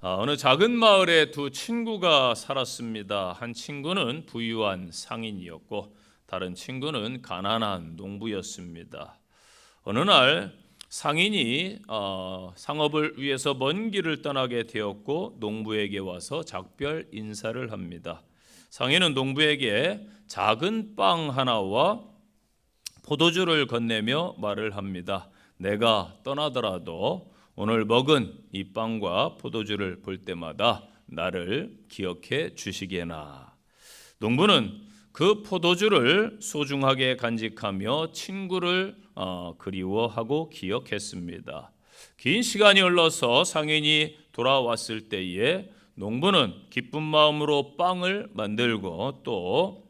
어느 작은 마을에 두 친구가 살았습니다. 한 친구는 부유한 상인이었고 다른 친구는 가난한 농부였습니다. 어느 날 상인이 상업을 위해서 먼 길을 떠나게 되었고 농부에게 와서 작별 인사를 합니다. 상인은 농부에게 작은 빵 하나와 포도주를 건네며 말을 합니다. 내가 떠나더라도 오늘 먹은 이 빵과 포도주를 볼 때마다 나를 기억해 주시게나. 농부는 그 포도주를 소중하게 간직하며 친구를 그리워하고 기억했습니다. 긴 시간이 흘러서 상인이 돌아왔을 때에 농부는 기쁜 마음으로 빵을 만들고 또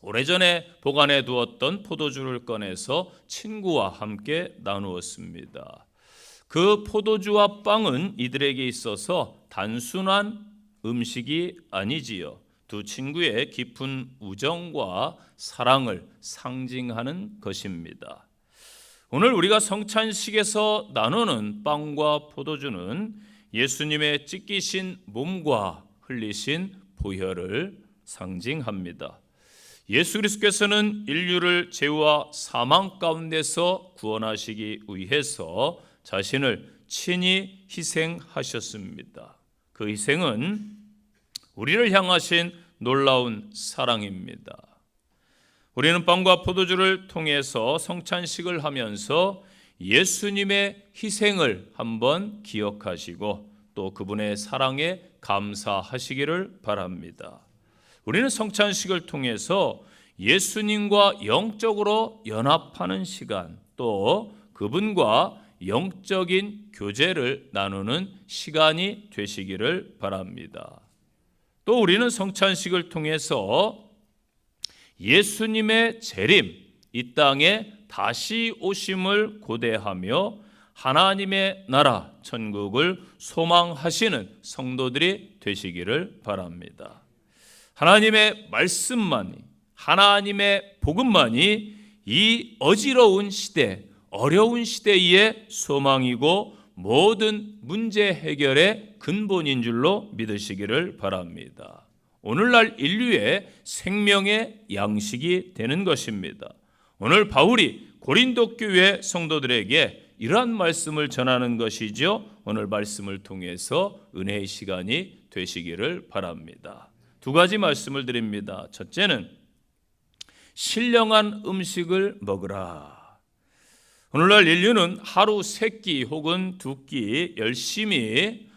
오래전에 보관해 두었던 포도주를 꺼내서 친구와 함께 나누었습니다. 그 포도주와 빵은 이들에게 있어서 단순한 음식이 아니지요. 두 친구의 깊은 우정과 사랑을 상징하는 것입니다. 오늘 우리가 성찬식에서 나누는 빵과 포도주는 예수님의 찢기신 몸과 흘리신 보혈을 상징합니다. 예수 그리스도께서는 인류를 죄와 사망 가운데서 구원하시기 위해서 자신을 친히 희생하셨습니다. 그 희생은 우리를 향하신 놀라운 사랑입니다. 우리는 빵과 포도주를 통해서 성찬식을 하면서 예수님의 희생을 한번 기억하시고 또 그분의 사랑에 감사하시기를 바랍니다. 우리는 성찬식을 통해서 예수님과 영적으로 연합하는 시간, 또 그분과 영적인 교제를 나누는 시간이 되시기를 바랍니다. 또 우리는 성찬식을 통해서 예수님의 재림, 이 땅에 다시 오심을 고대하며 하나님의 나라, 천국을 소망하시는 성도들이 되시기를 바랍니다. 하나님의 말씀만이, 하나님의 복음만이 이 어지러운 시대, 어려운 시대의 소망이고 모든 문제 해결의 근본인 줄로 믿으시기를 바랍니다. 오늘날 인류의 생명의 양식이 되는 것입니다. 오늘 바울이 고린도 교회 성도들에게 이러한 말씀을 전하는 것이죠. 오늘 말씀을 통해서 은혜의 시간이 되시기를 바랍니다. 두 가지 말씀을 드립니다. 첫째는 신령한 음식을 먹으라. 오늘날 인류는 하루 3끼 혹은 2끼 열심히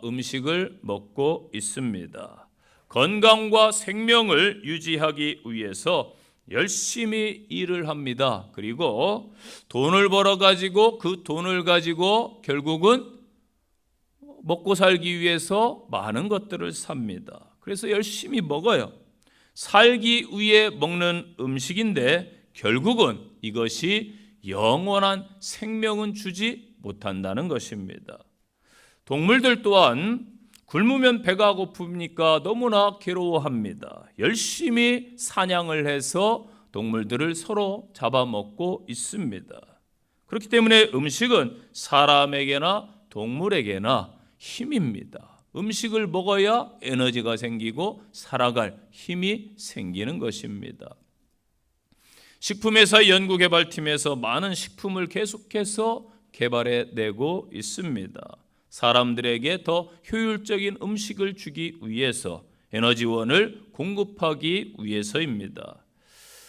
음식을 먹고 있습니다. 건강과 생명을 유지하기 위해서 열심히 일을 합니다. 그리고 돈을 벌어가지고 그 돈을 가지고 결국은 먹고 살기 위해서 많은 것들을 삽니다. 그래서 열심히 먹어요. 살기 위해 먹는 음식인데 결국은 이것이 영원한 생명은 주지 못한다는 것입니다. 동물들 또한 굶으면 배가 고프니까 너무나 괴로워합니다. 열심히 사냥을 해서 동물들을 서로 잡아먹고 있습니다. 그렇기 때문에 음식은 사람에게나 동물에게나 힘입니다. 음식을 먹어야 에너지가 생기고 살아갈 힘이 생기는 것입니다. 식품회사 연구개발팀에서 많은 식품을 계속해서 개발해내고 있습니다. 사람들에게 더 효율적인 음식을 주기 위해서, 에너지원을 공급하기 위해서입니다.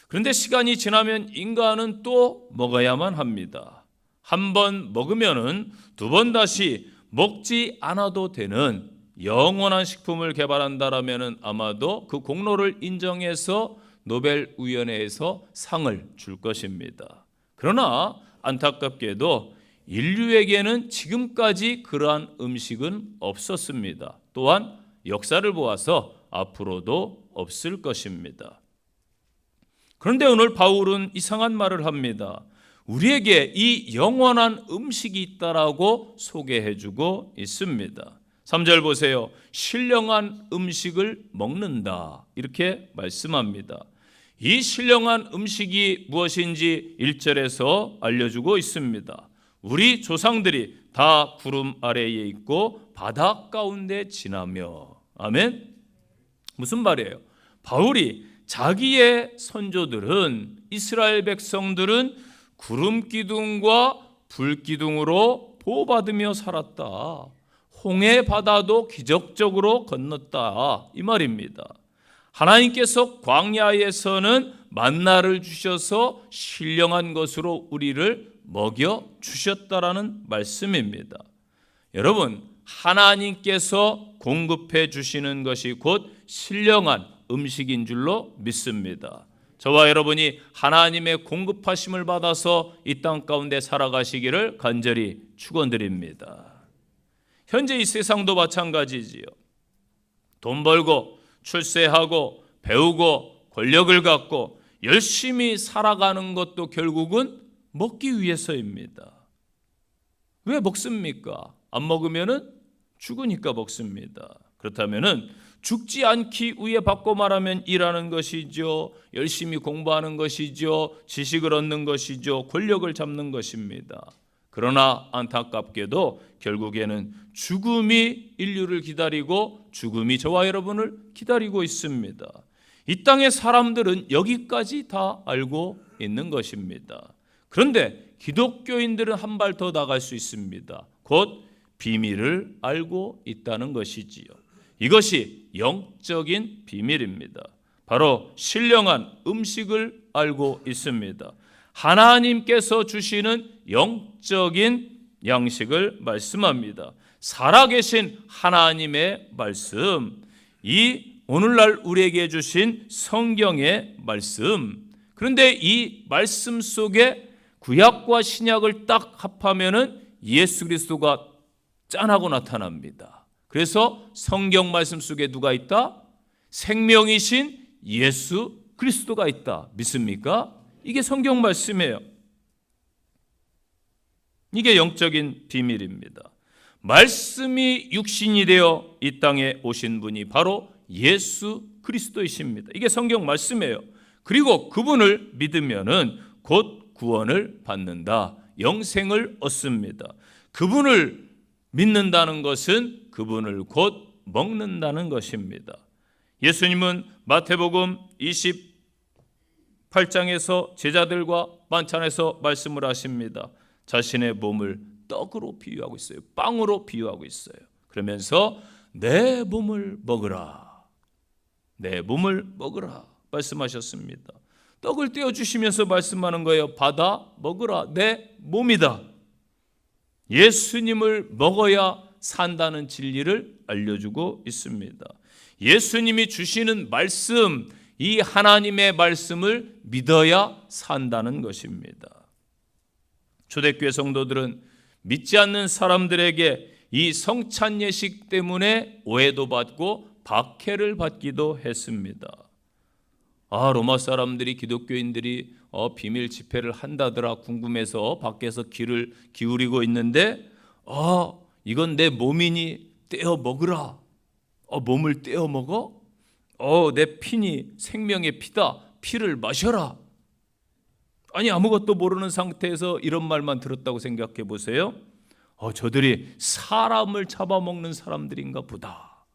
그런데 시간이 지나면 인간은 또 먹어야만 합니다. 한 번 먹으면은 2번 다시 먹지 않아도 되는 영원한 식품을 개발한다라면은 아마도 그 공로를 인정해서 노벨위원회에서 상을 줄 것입니다. 그러나 안타깝게도 인류에게는 지금까지 그러한 음식은 없었습니다. 또한 역사를 보아서 앞으로도 없을 것입니다. 그런데 오늘 바울은 이상한 말을 합니다. 우리에게 이 영원한 음식이 있다라고 소개해주고 있습니다. 3절 보세요. 신령한 음식을 먹는다, 이렇게 말씀합니다. 이 신령한 음식이 무엇인지 1절에서 알려주고 있습니다. 우리 조상들이 다 구름 아래에 있고 바다 가운데 지나며. 아멘. 무슨 말이에요? 바울이 자기의 선조들은, 이스라엘 백성들은 구름 기둥과 불 기둥으로 보호받으며 살았다. 홍해 바다도 기적적으로 건넜다, 이 말입니다. 하나님께서 광야에서는 만나를 주셔서 신령한 것으로 우리를 먹여 주셨다라는 말씀입니다. 여러분, 하나님께서 공급해 주시는 것이 곧 신령한 음식인 줄로 믿습니다. 저와 여러분이 하나님의 공급하심을 받아서 이 땅 가운데 살아가시기를 간절히 축원드립니다. 현재 이 세상도 마찬가지지요. 돈 벌고 출세하고 배우고 권력을 갖고 열심히 살아가는 것도 결국은 먹기 위해서입니다. 왜 먹습니까? 안 먹으면은 죽으니까 먹습니다. 그렇다면은 죽지 않기 위해 바꿔 말하면 일하는 것이죠. 열심히 공부하는 것이죠. 지식을 얻는 것이죠. 권력을 잡는 것입니다. 그러나 안타깝게도 결국에는 죽음이 인류를 기다리고 죽음이 저와 여러분을 기다리고 있습니다. 이 땅의 사람들은 여기까지 다 알고 있는 것입니다. 그런데 기독교인들은 한 발 더 나갈 수 있습니다. 곧 비밀을 알고 있다는 것이지요. 이것이 영적인 비밀입니다. 바로 신령한 음식을 알고 있습니다. 하나님께서 주시는 영적인 양식을 말씀합니다. 살아계신 하나님의 말씀, 이 오늘날 우리에게 주신 성경의 말씀. 그런데 이 말씀 속에 구약과 신약을 딱 합하면은 예수 그리스도가 짠하고 나타납니다. 그래서 성경 말씀 속에 누가 있다? 생명이신 예수 그리스도가 있다. 믿습니까? 이게 성경 말씀이에요. 이게 영적인 비밀입니다. 말씀이 육신이 되어 이 땅에 오신 분이 바로 예수 그리스도이십니다. 이게 성경 말씀이에요. 그리고 그분을 믿으면은 곧 구원을 받는다. 영생을 얻습니다. 그분을 믿는다는 것은 그분을 곧 먹는다는 것입니다. 예수님은 마태복음 28장에서 제자들과 만찬에서 말씀을 하십니다. 자신의 몸을 떡으로 비유하고 있어요. 빵으로 비유하고 있어요. 그러면서 내 몸을 먹으라. 내 몸을 먹으라 말씀하셨습니다. 떡을 떼어주시면서 말씀하는 거예요. 받아 먹으라. 내 몸이다. 예수님을 먹어야 산다는 진리를 알려주고 있습니다. 예수님이 주시는 말씀, 이 하나님의 말씀을 믿어야 산다는 것입니다. 초대교회 성도들은 믿지 않는 사람들에게 이 성찬 예식 때문에 오해도 받고 박해를 받기도 했습니다. 로마 사람들이, 기독교인들이 비밀 집회를 한다더라 궁금해서 밖에서 귀를 기울이고 있는데 이건 내 몸이니 떼어 먹으라. 몸을 떼어 먹어? 내 피니 생명의 피다. 피를 마셔라. 아니, 아무것도 모르는 상태에서 이런 말만 들었다고 생각해 보세요. 저들이 사람을 잡아먹는 사람들인가 보다.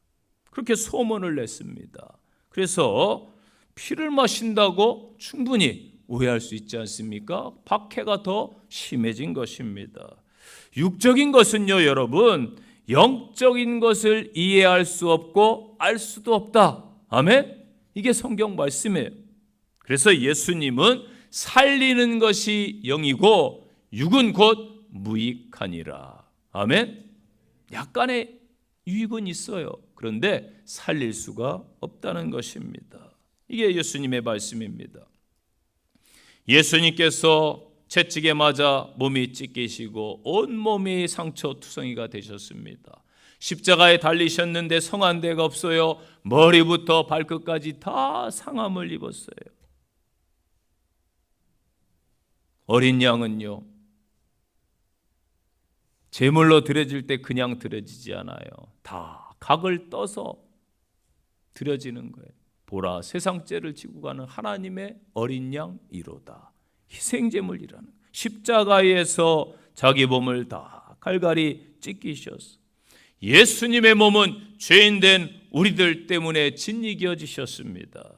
그렇게 소문을 냈습니다. 그래서 피를 마신다고 충분히 오해할 수 있지 않습니까? 박해가 더 심해진 것입니다. 육적인 것은요, 여러분, 영적인 것을 이해할 수 없고 알 수도 없다. 아멘? 이게 성경 말씀이에요. 그래서 예수님은 살리는 것이 영이고 육은 곧 무익하니라. 아멘? 약간의 유익은 있어요. 그런데 살릴 수가 없다는 것입니다. 이게 예수님의 말씀입니다. 예수님께서 채찍에 맞아 몸이 찢기시고 온몸이 상처투성이가 되셨습니다. 십자가에 달리셨는데 성한 데가 없어요. 머리부터 발끝까지 다 상함을 입었어요. 어린 양은요, 제물로 드려질 때 그냥 드려지지 않아요. 다 각을 떠서 드려지는 거예요. 보라, 세상 죄를 지고 가는 하나님의 어린 양이로다. 희생제물이라는 십자가에서 자기 몸을 다 갈갈이 찢기셨어. 예수님의 몸은 죄인된 우리들 때문에 진이겨지셨습니다.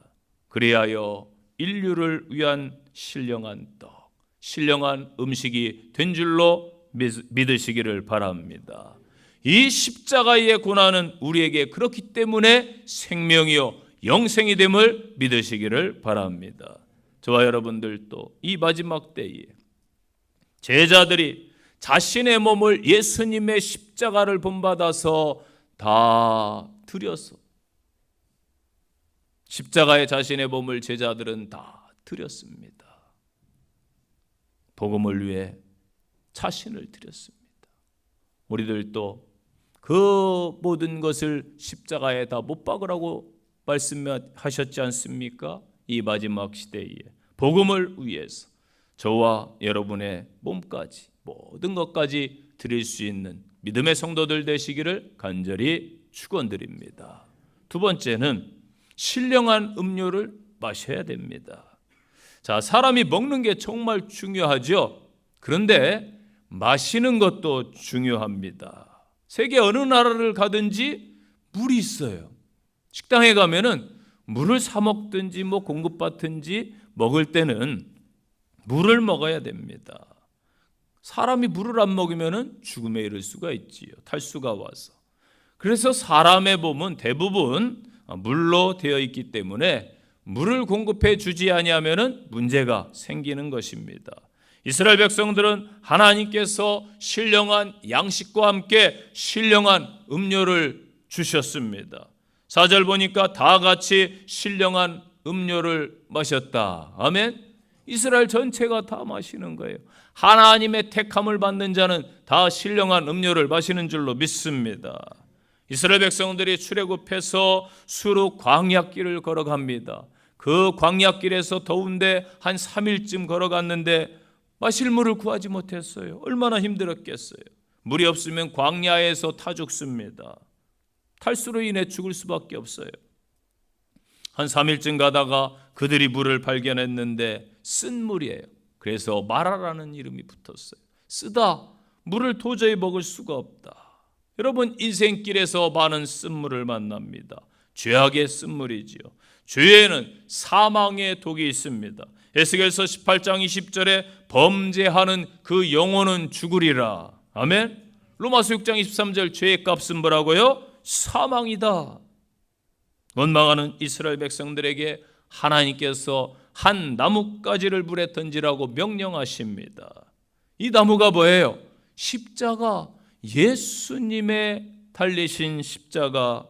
그리하여 인류를 위한 신령한 떡, 신령한 음식이 된 줄로 믿으시기를 바랍니다. 이 십자가의 고난은 우리에게 그렇기 때문에 생명이요 영생이 됨을 믿으시기를 바랍니다. 저와 여러분들도 이 마지막 때에 제자들이 자신의 몸을 예수님의 십자가를 본받아서 다 드려서, 십자가에 자신의 몸을 제자들은 다 드렸습니다. 복음을 위해 자신을 드렸습니다. 우리들도 그 모든 것을 십자가에 다 못 박으라고 말씀하셨지 않습니까? 이 마지막 시대에 복음을 위해서 저와 여러분의 몸까지, 모든 것까지 드릴 수 있는 믿음의 성도들 되시기를 간절히 축원드립니다. 두 번째는 신령한 음료를 마셔야 됩니다. 자, 사람이 먹는 게 정말 중요하죠. 그런데 마시는 것도 중요합니다. 세계 어느 나라를 가든지 물이 있어요. 식당에 가면은 물을 사 먹든지 공급받든지 먹을 때는 물을 먹어야 됩니다. 사람이 물을 안 먹으면 죽음에 이를 수가 있지요. 탈수가 와서. 그래서 사람의 몸은 대부분 물로 되어 있기 때문에 물을 공급해 주지 아니하면 문제가 생기는 것입니다. 이스라엘 백성들은 하나님께서 신령한 양식과 함께 신령한 음료를 주셨습니다. 4절 보니까 다 같이 신령한 음료를 마셨다. 아멘. 이스라엘 전체가 다 마시는 거예요. 하나님의 택함을 받는 자는 다 신령한 음료를 마시는 줄로 믿습니다. 이스라엘 백성들이 출애굽해서 수르 광야길을 걸어갑니다. 그 광야길에서 더운데 한 3일쯤 걸어갔는데 마실 물을 구하지 못했어요. 얼마나 힘들었겠어요. 물이 없으면 광야에서 타 죽습니다. 탈수로 인해 죽을 수밖에 없어요. 한 3일쯤 가다가 그들이 물을 발견했는데 쓴 물이에요. 그래서 마라라는 이름이 붙었어요. 쓰다, 물을 도저히 먹을 수가 없다. 여러분, 인생길에서 많은 쓴물을 만납니다. 죄악의 쓴물이지요. 죄에는 사망의 독이 있습니다. 에스겔서 18장 20절에 범죄하는 그 영혼은 죽으리라. 아멘. 로마서 6장 23절 죄의 값은 뭐라고요? 사망이다. 원망하는 이스라엘 백성들에게 하나님께서 한 나뭇가지를 물에 던지라고 명령하십니다. 이 나무가 뭐예요? 십자가, 예수님의 달리신 십자가,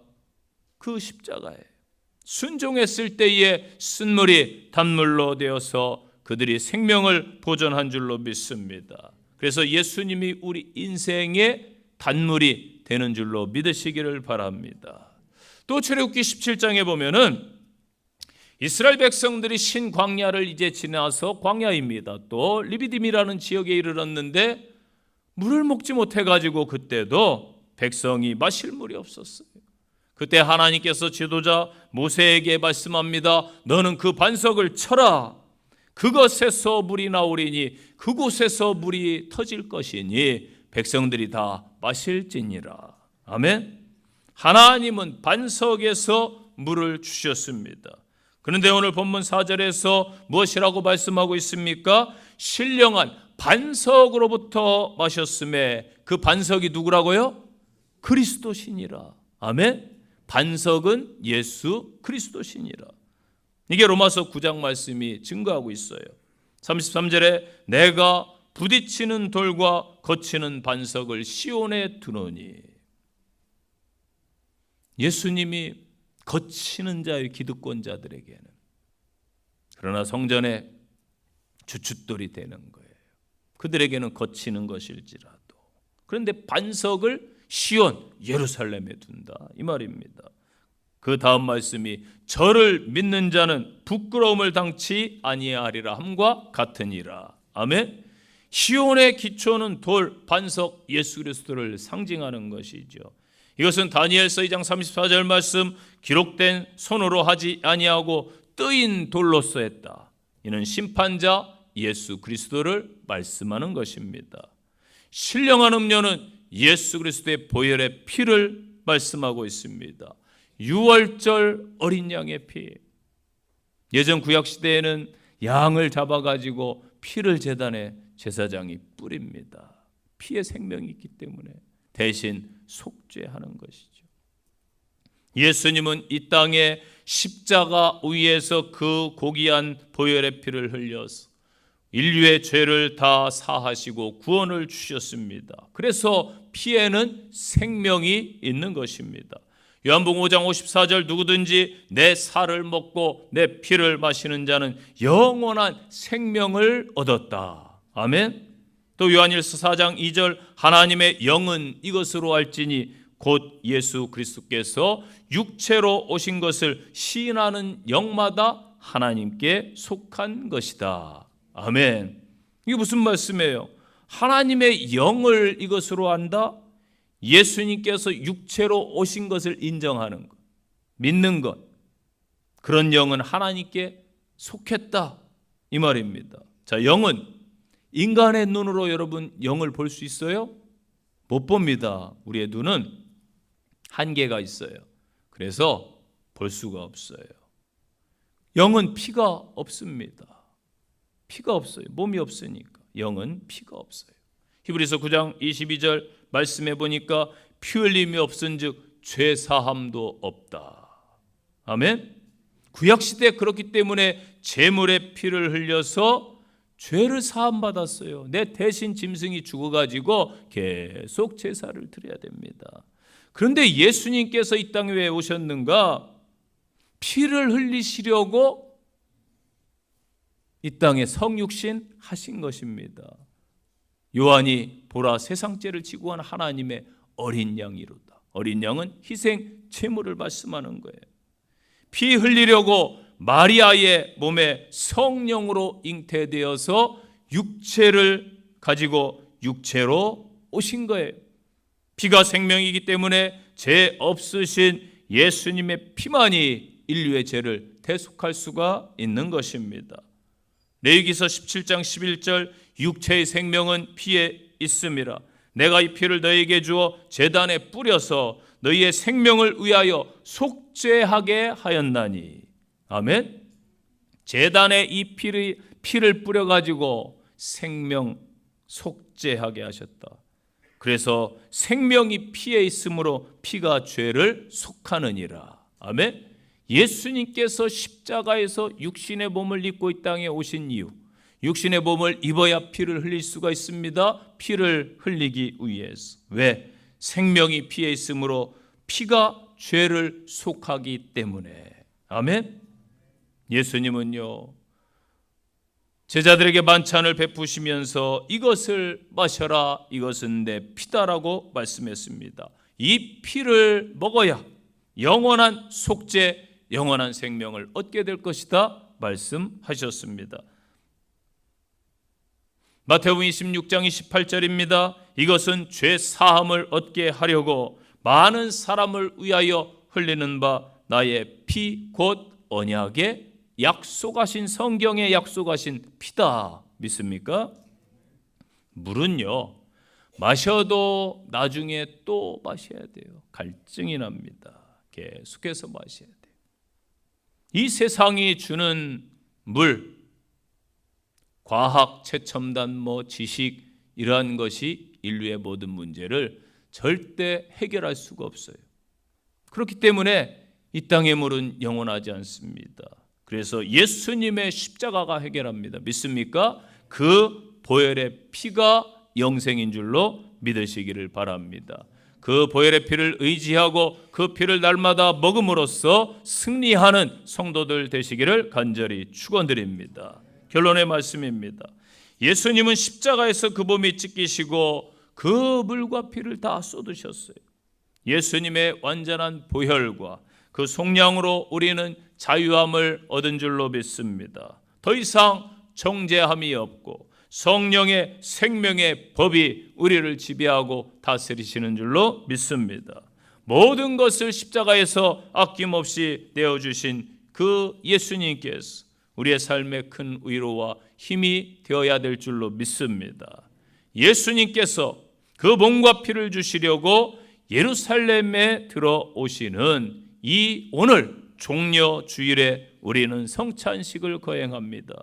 그 십자가에 순종했을 때에 쓴물이 단물로 되어서 그들이 생명을 보존한 줄로 믿습니다. 그래서 예수님이 우리 인생의 단물이 되는 줄로 믿으시기를 바랍니다. 또 출애굽기 17장에 보면은 이스라엘 백성들이 신광야를 이제 지나서 광야입니다. 또 리비딤이라는 지역에 이르렀는데 물을 먹지 못해가지고 그때도 백성이 마실 물이 없었어요. 그때 하나님께서 지도자 모세에게 말씀합니다. 너는 그 반석을 쳐라. 그것에서 물이 나오리니 그곳에서 물이 터질 것이니 백성들이 다 마실지니라. 아멘. 하나님은 반석에서 물을 주셨습니다. 그런데 오늘 본문 4절에서 무엇이라고 말씀하고 있습니까? 신령한 반석으로부터 마셨음에 그 반석이 누구라고요? 그리스도시니라. 아멘. 반석은 예수 그리스도시니라. 이게 로마서 9장 말씀이 증거하고 있어요. 33절에 내가 부딪히는 돌과 거치는 반석을 시온에 두노니. 예수님이 거치는 자의 기득권자들에게는, 그러나 성전에 주춧돌이 되는 거예요. 그들에게는 거치는 것일지라도. 그런데 반석을 시온 예루살렘에 둔다 이 말입니다. 그 다음 말씀이 저를 믿는 자는 부끄러움을 당치 아니하리라 함과 같으니라. 아멘. 시온의 기초는 돌, 반석, 예수 그리스도를 상징하는 것이죠. 이것은 다니엘서 2장 34절 말씀 기록된 손으로 하지 아니하고 뜨인 돌로서 했다. 이는 심판자 예수 그리스도를 말씀하는 것입니다. 신령한 음료는 예수 그리스도의 보혈의 피를 말씀하고 있습니다. 유월절 어린 양의 피. 예전 구약시대에는 양을 잡아가지고 피를 제단에 제사장이 뿌립니다. 피에 생명이 있기 때문에 대신 속죄하는 것이죠. 예수님은 이 땅에 십자가 위에서 그 고귀한 보혈의 피를 흘려서 인류의 죄를 다 사하시고 구원을 주셨습니다. 그래서 피에는 생명이 있는 것입니다. 요한복음 5장 54절 누구든지 내 살을 먹고 내 피를 마시는 자는 영원한 생명을 얻었다. 아멘. 또 요한일서 4장 2절 하나님의 영은 이것으로 알지니 곧 예수 그리스도께서 육체로 오신 것을 시인하는 영마다 하나님께 속한 것이다. 아멘. 이게 무슨 말씀이에요? 하나님의 영을 이것으로 안다? 예수님께서 육체로 오신 것을 인정하는 것, 믿는 것. 그런 영은 하나님께 속했다 이 말입니다. 자, 영은 인간의 눈으로 여러분 영을 볼 수 있어요? 못 봅니다. 우리의 눈은 한계가 있어요. 그래서 볼 수가 없어요. 영은 피가 없습니다. 피가 없어요. 몸이 없으니까. 영은 피가 없어요. 히브리서 9장 22절 말씀해 보니까 피 흘림이 없은즉 죄 사함도 없다. 아멘. 구약 시대 그렇기 때문에 제물의 피를 흘려서 죄를 사함 받았어요. 내 대신 짐승이 죽어가지고 계속 제사를 드려야 됩니다. 그런데 예수님께서 이 땅에 왜 오셨는가? 피를 흘리시려고 이 땅에 성육신 하신 것입니다. 요한이 보라 세상 죄를 지고 간 하나님의 어린 양이로다. 어린 양은 희생 제물을 말씀하는 거예요. 피 흘리려고 마리아의 몸에 성령으로 잉태되어서 육체를 가지고 육체로 오신 거예요. 피가 생명이기 때문에 죄 없으신 예수님의 피만이 인류의 죄를 대속할 수가 있는 것입니다. 레위기서 17장 11절 육체의 생명은 피에 있음이라. 내가 이 피를 너희에게 주어 제단에 뿌려서 너희의 생명을 위하여 속죄하게 하였나니. 아멘. 제단에 이 피를 뿌려가지고 생명 속죄하게 하셨다. 그래서 생명이 피에 있으므로 피가 죄를 속하느니라. 아멘. 예수님께서 십자가에서 육신의 몸을 입고 이 땅에 오신 이유, 육신의 몸을 입어야 피를 흘릴 수가 있습니다. 피를 흘리기 위해서. 왜? 생명이 피에 있으므로 피가 죄를 속하기 때문에. 아멘. 예수님은요 제자들에게 만찬을 베푸시면서 이것을 마셔라, 이것은 내 피다라고 말씀했습니다. 이 피를 먹어야 영원한 속죄, 영원한 생명을 얻게 될 것이다 말씀하셨습니다. 마태복음 26장 28절입니다. 이것은 죄 사함을 얻게 하려고 많은 사람을 위하여 흘리는 바 나의 피 곧 언약의 약속하신, 성경에 약속하신 피다. 믿습니까? 물은요 마셔도 나중에 또 마셔야 돼요. 갈증이 납니다. 계속해서 마셔야 돼요. 이 세상이 주는 물, 과학, 최첨단 지식, 이러한 것이 인류의 모든 문제를 절대 해결할 수가 없어요. 그렇기 때문에 이 땅의 물은 영원하지 않습니다. 그래서 예수님의 십자가가 해결합니다. 믿습니까? 그 보혈의 피가 영생인 줄로 믿으시기를 바랍니다. 그 보혈의 피를 의지하고 그 피를 날마다 먹음으로써 승리하는 성도들 되시기를 간절히 축원드립니다. 결론의 말씀입니다. 예수님은 십자가에서 그 몸이 찢기시고 그 물과 피를 다 쏟으셨어요. 예수님의 완전한 보혈과 그 속량으로 우리는 자유함을 얻은 줄로 믿습니다. 더 이상 정죄함이 없고 성령의 생명의 법이 우리를 지배하고 다스리시는 줄로 믿습니다. 모든 것을 십자가에서 아낌없이 내어주신 그 예수님께서 우리의 삶의 큰 위로와 힘이 되어야 될 줄로 믿습니다. 예수님께서 그 몸과 피를 주시려고 예루살렘에 들어오시는 이 오늘 종려 주일에 우리는 성찬식을 거행합니다.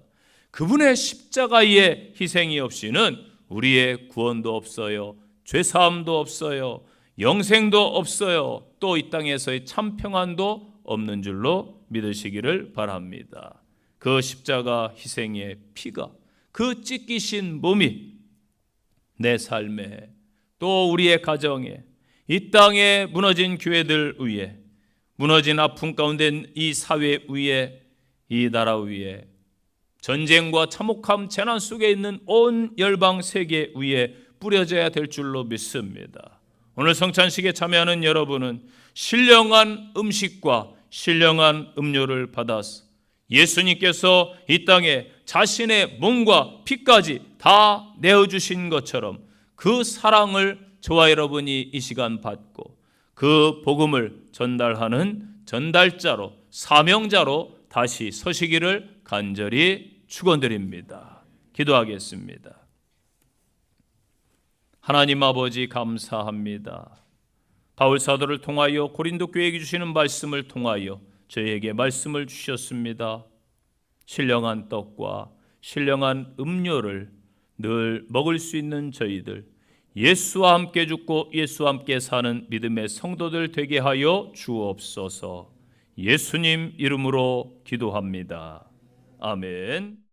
그분의 십자가의 희생이 없이는 우리의 구원도 없어요. 죄사함도 없어요. 영생도 없어요. 또 이 땅에서의 참 평안도 없는 줄로 믿으시기를 바랍니다. 그 십자가 희생의 피가, 그 찢기신 몸이 내 삶에, 또 우리의 가정에, 이 땅에 무너진 교회들 위에, 무너진 아픔 가운데 이 사회 위에, 이 나라 위에, 전쟁과 참혹함 재난 속에 있는 온 열방 세계 위에 뿌려져야 될 줄로 믿습니다. 오늘 성찬식에 참여하는 여러분은 신령한 음식과 신령한 음료를 받아서 예수님께서 이 땅에 자신의 몸과 피까지 다 내어주신 것처럼 그 사랑을 저와 여러분이 이 시간 받고 그 복음을 전달하는 전달자로, 사명자로 다시 서시기를 간절히 축원드립니다. 기도하겠습니다. 하나님 아버지 감사합니다. 바울 사도를 통하여 고린도 교회에게 주시는 말씀을 통하여 저희에게 말씀을 주셨습니다. 신령한 떡과 신령한 음료를 늘 먹을 수 있는 저희들, 예수와 함께 죽고 예수와 함께 사는 믿음의 성도들 되게 하여 주옵소서. 예수님 이름으로 기도합니다. 아멘.